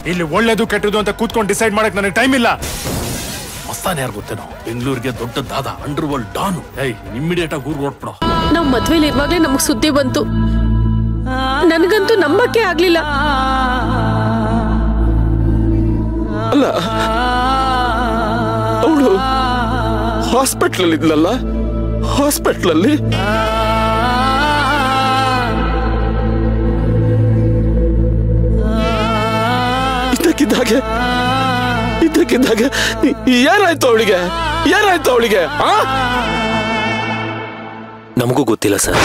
ಇಲ್ಲಿ ಒಳ್ಳೇದು ಕೆಟ್ಟದು ಅಂತ ಕೂತ್ಕೊಂಡು ಡಿಸೈಡ್ ಮಾಡಕ್ ನನಗೆ ಟೈಮ್ ಇಲ್ಲ. ಮಸ್ತಾನ್ ಯಾರು ಗೊತ್ತೇನೋ, ಬೆಂಗಳೂರಿಗೆ ದೊಡ್ಡದಾದ ಅಂಡರ್ ವರ್ಲ್ಡ್ ಡಾನು. ಇಮ್ಮಿಡಿಯೇಟ್ ಆಗಿ ಊರ್ಗ್ ಹೊರಟ್ಬಿಡೋ. ನಾವ್ ಮದ್ವೆಲಿ ಇರುವಾಗ್ಲೇ ನಮಗ್ ಸುದ್ದಿ ಬಂತು. ನನಗಂತೂ ನಂಬಕ್ಕೆ ಆಗ್ಲಿಲ್ಲ. ಅಲ್ಲ, ಅವಳು ಹಾಸ್ಪಿಟ್ಲಲ್ಲಿ ಇದ್ಲಲ್ಲ, ಹಾಸ್ಪಿಟ್ಲಲ್ಲಿ ಇದ್ದಕ್ಕಿದ್ದಾಗೆ ಏನಾಯ್ತು ಅವಳಿಗೆ? ನಮಗೂ ಗೊತ್ತಿಲ್ಲ ಸರ್.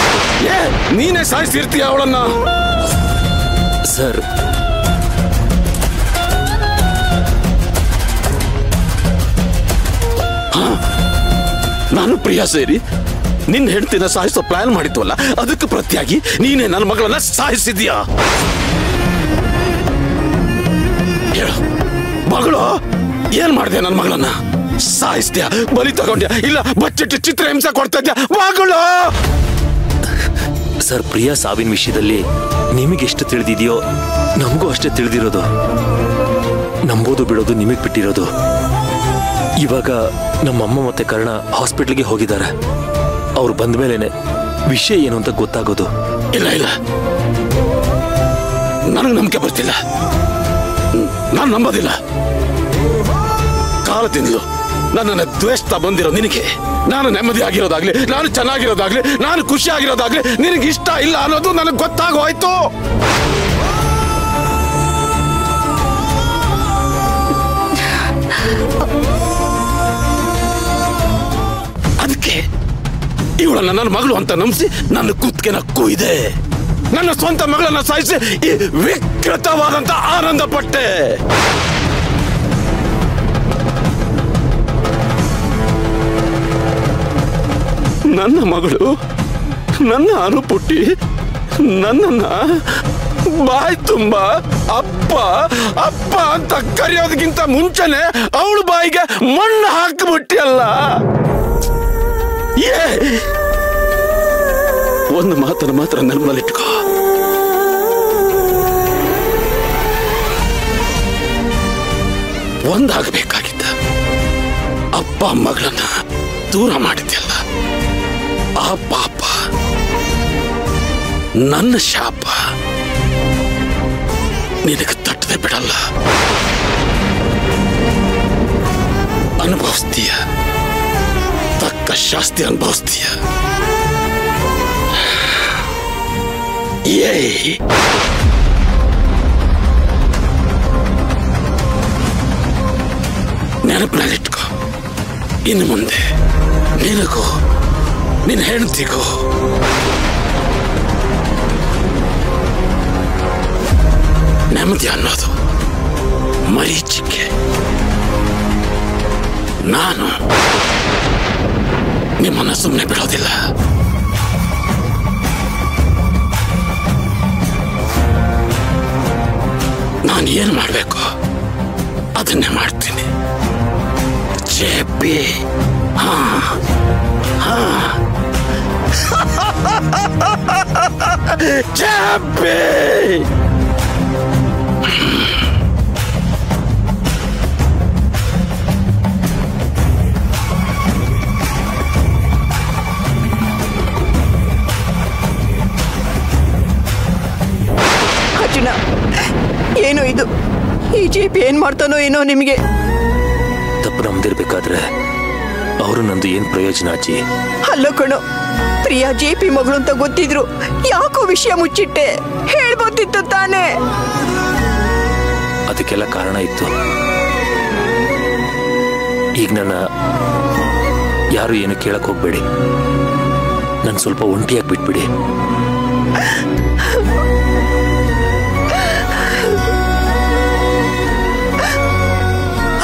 ನೀನೇ ಸಾಯಿಸಿರ್ತೀಯ ಅವಳನ್ನ? ಸರ್, ನಾನು ಪ್ರಿಯಾ ಸೇರಿ ನಿನ್ನ ಹೆಂಡತಿನ ಸಾಯಿಸೋ ಪ್ಲಾನ್ ಮಾಡಿದ್ವಲ್ಲ, ಅದಕ್ಕೆ ಪ್ರತಿಯಾಗಿ ನೀನೇ ನನ್ನ ಮಗಳನ್ನ ಸಾಯಿಸಿದ್ಯಾ? ಹೇಳು ಮಗಳು, ಏನ್ ಮಾಡಿದೆ? ನನ್ನ ಮಗಳನ್ನ ಸಾಯಿಸ್ದ್ಯಾ? ಬಲಿ ತಗೊಂಡ್ಯಾ? ಇಲ್ಲ ಬಚ್ಚಿಟ್ಟು ಚಿತ್ರ ಹಿಂಸೆ ಕೊಡ್ತಾ ಇದ್ಯಾ ಮಗಳು? ಸರ್, ಪ್ರಿಯಾ ಸಾವಿನ ವಿಷಯದಲ್ಲಿ ನಿಮಗೆಷ್ಟು ತಿಳಿದಿದೆಯೋ ನಮಗೂ ಅಷ್ಟೇ ತಿಳಿದಿರೋದು. ನಂಬೋದು ಬಿಡೋದು ನಿಮಗೆ ಬಿಟ್ಟಿರೋದು. ಇವಾಗ ನಮ್ಮಮ್ಮ ಮತ್ತೆ ಕರ್ಣ ಹಾಸ್ಪಿಟ್ಲಿಗೆ ಹೋಗಿದ್ದಾರೆ. ಅವ್ರು ಬಂದ ಮೇಲೇನೆ ವಿಷಯ ಏನು ಅಂತ ಗೊತ್ತಾಗೋದು. ಇಲ್ಲ, ನನಗೆ ನಂಬಿಕೆ ಬರ್ತಿಲ್ಲ. ನಾನು ನಂಬೋದಿಲ್ಲ. ಕಾಲದಿಂದಲೂ ನನ್ನನ್ನು ದ್ವೇಷಿಸ್ತಾ ಬಂದಿರೋ ನಿನಗೆ ನಾನು ನೆಮ್ಮದಿ ಆಗಿರೋದಾಗ್ಲಿ, ನಾನು ಚೆನ್ನಾಗಿರೋದಾಗ್ಲಿ, ನಾನು ಖುಷಿ ಆಗಿರೋದಾಗ್ಲಿ ನಿನಗೆ ಇಷ್ಟ ಇಲ್ಲ ಅನ್ನೋದು ನನಗೆ ಗೊತ್ತಾಗೋಯ್ತು. ಅದಕ್ಕೆ ಇವಳನ್ನ ನನ್ನ ಮಗಳು ಅಂತ ನಂಬಿಸಿ ನನ್ನ ಕುತ್ತಿಗೆನ ಕೊಯ್ದೆ. ನನ್ನ ಸ್ವಂತ ಮಗಳನ್ನ ಸಾಯಿಸಿ ಈ ವಿಕೃತವಾದಂತ ಆನಂದ ಪಟ್ಟೆ. ನನ್ನ ಮಗಳು, ನನ್ನ ಅನುಪುಟ್ಟಿ ನನ್ನನ್ನ ಬಾಯಿ ತುಂಬಾ ಅಪ್ಪ ಅಪ್ಪ ಅಂತ ಕರೆಯೋದಕ್ಕಿಂತ ಮುಂಚೆನೆ ಅವಳು ಬಾಯಿಗೆ ಮಣ್ಣು ಹಾಕಿಬಿಟ್ಟಿಯಲ್ಲ. ಒಂದು ಮಾತನ್ನು ಮಾತ್ರ ನೆನಪಲ್ಲಿಟ್ಕೋ. ಒಂದಾಗಬೇಕಾಗಿದ್ದ ಅಪ್ಪ ಮಗಳನ್ನ ದೂರ ಮಾಡಿದ್ಯಲ್ಲ, ಆ ಪಾಪ ನನ್ನ ಶಾಪ ನಿನಗೆ ತಟ್ಟದೆ ಬಿಡಲ್ಲ. ಅನುಭವಿಸ್ತೀಯ, ತಕ್ಕ ಶಾಸ್ತಿ ಅನುಭವಿಸ್ತೀಯ. ನೆನಪಿನಲ್ಲಿಟ್ಕೋ, ಇನ್ನು ಮುಂದೆ ನಿನಗೂ ನಿನ್ನ ಹೆಂಡತಿಗೂ ನೆಮ್ಮದಿ ಅನ್ನೋದು ಮರೀಚಿಕೆ. ನಾನು ನಿಮ್ಮನ್ನ ಸುಮ್ಮನೆ ಬಿಡೋದಿಲ್ಲ. ನಾನು ಏನು ಮಾಡಬೇಕು ಅದನ್ನೇ ಮಾಡ್ತೀನಿ. ಜೆಪಿ ಜೆಪಿ ಅರ್ಜುನ, ಏನೋ ಇದು, ಈ ಜೆಪಿ ಏನ್ ಮಾಡ್ತಾನೋ ಏನೋ. ನಿಮಗೆ ತಪ್ಪು ನಮ್ದಿರ್ಬೇಕಾದ್ರೆ ಅವರು ನಂದು ಏನ್ ಪ್ರಯೋಜನ ಅಜ್ಜಿ? ಅಲ್ಲೋ ಕಣೋ, ಪ್ರಿಯಾ ಜೆಪಿ ಮಗಳು ಅಂತ ಗೊತ್ತಿದ್ರು ಯಾಕೋ ವಿಷಯ ಮುಚ್ಚಿಟ್ಟೆ? ಹೇಳ್ಬೋದಿತ್ತು ತಾನೇ. ಅದಕ್ಕೆಲ್ಲ ಕಾರಣ ಇತ್ತು. ಈಗ ನನ್ನ ಯಾರು ಏನು ಕೇಳಕ್ ಹೋಗ್ಬೇಡಿ. ನಾನು ಸ್ವಲ್ಪ ಒಂಟಿಯಾಗಿ ಬಿಟ್ಬಿಡಿ.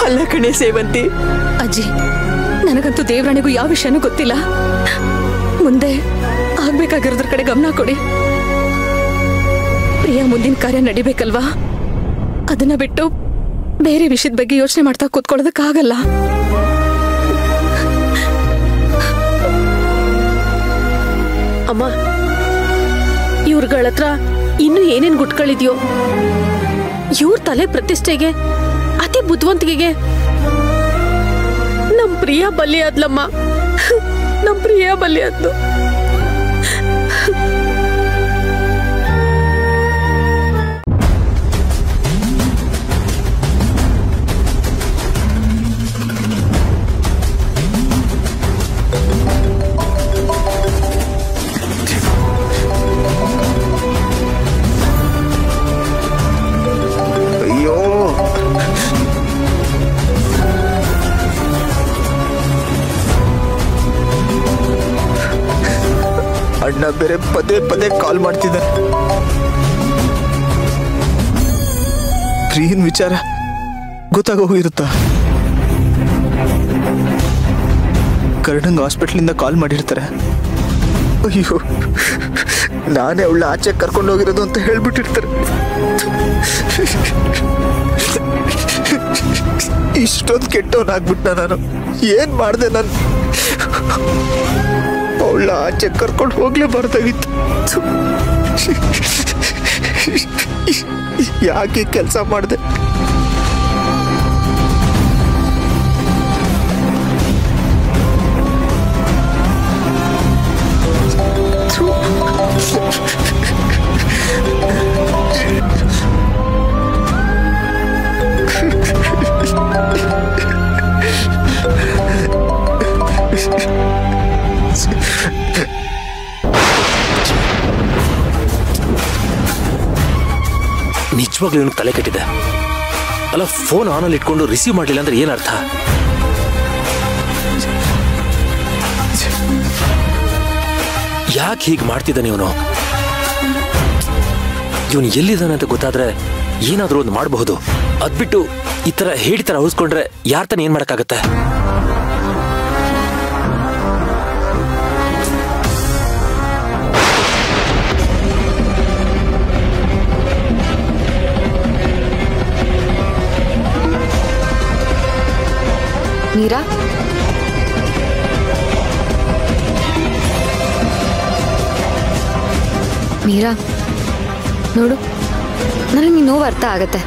ಅಲ್ಲ ಕಣೆ ಸೇವಂತಿ. ಅಜ್ಜಿ, ನನಗಂತೂ ದೇವರಾಣಿಗೂ ಯಾವ ವಿಷಯನೂ ಗೊತ್ತಿಲ್ಲ. ಮುಂದೆ ಆಗ್ಬೇಕಾಗಿರೋದ್ರ ಕಡೆ ಗಮನ ಕೊಡಿ. ಪ್ರಿಯಾ ಮುಂದಿನ ಕಾರ್ಯ ನಡಿಬೇಕಲ್ವಾ? ಅದನ್ನ ಬಿಟ್ಟು ಬೇರೆ ವಿಷಯದ ಬಗ್ಗೆ ಯೋಚನೆ ಮಾಡ್ತಾ ಕೂತ್ಕೊಳ್ಳೋದಕ್ಕಾಗಲ್ಲ. ಅಮ್ಮ, ಇವ್ರಗಳ ಹತ್ರ ಇನ್ನು ಏನೇನ್ ಗುಟ್ಗಳಿದ್ಯೋ ಇವ್ರ ತಲೆ ಪ್ರತಿಷ್ಠೆಗೆ ಅತಿ ಬುದ್ಧಿವಂತಿಕೆಗೆ ನಮ್ ಪ್ರಿಯ ಬಲಿ ಆದ್ಲಮ್ಮ. ನಮ್ ಪ್ರಿಯ ಬಲಿ ಆದ್ಲು. ಅಣ್ಣ ಬೇರೆ ಪದೇ ಪದೇ ಕಾಲ್ ಮಾಡ್ತಿದ್ದಾರೆ. ಪ್ರಿಯನ್ ವಿಚಾರ ಗೊತ್ತಾಗೋಗಿರುತ್ತಾ? ಕರ್ಣಂಗ್ ಹಾಸ್ಪಿಟ್ಲಿಂದ ಕಾಲ್ ಮಾಡಿರ್ತಾರೆ. ಅಯ್ಯೋ, ನಾನೇ ಅವಳ ಆಚೆ ಕರ್ಕೊಂಡು ಹೋಗಿರೋದು ಅಂತ ಹೇಳ್ಬಿಟ್ಟಿರ್ತಾರೆ. ಇಷ್ಟೊಂದು ಕೆಟ್ಟವನಾಗ್ಬಿಟ್ಟ ನಾನು. ಏನ್ ಮಾಡಿದೆ ನಾನು? ಅವಳ ಆಚೆ ಕರ್ಕೊಂಡು ಹೋಗ್ಲೇಬಾರ್ದಾಗಿತ್ತು. ಯಾಕೆ ಕೆಲಸ ಮಾಡಿದೆ? ನಿಜವಾಗ್ಲೂ ಇವನಿಗೆ ತಲೆ ಕೆಟ್ಟಿದೆ. ಅಲ್ಲ, ಫೋನ್ ಆನಲ್ಲಿ ಇಟ್ಕೊಂಡು ರಿಸೀವ್ ಮಾಡಲಿಲ್ಲ ಅಂದ್ರೆ ಏನರ್ಥ? ಯಾಕೆ ಹೀಗೆ ಮಾಡ್ತಿದ್ದಾನೆ ಇವನು? ಇವನು ಎಲ್ಲಿದ್ದಾನೆ ಅಂತ ಗೊತ್ತಾದ್ರೆ ಏನಾದ್ರೂ ಒಂದು ಮಾಡಬಹುದು. ಅದ್ಬಿಟ್ಟು ಈ ತರ ಹೇಳಿ ತರ ಉಳಿಸ್ಕೊಂಡ್ರೆ ಯಾರ ತಾನೆ ಏನ್ ಮಾಡಕ್ಕಾಗತ್ತೆ? ಮೀರಾ, ಮೀರಾ ನೋಡು, ನನಗೆ ನಿನ್ನ ನೋವು ಅರ್ಥ ಆಗತ್ತೆ.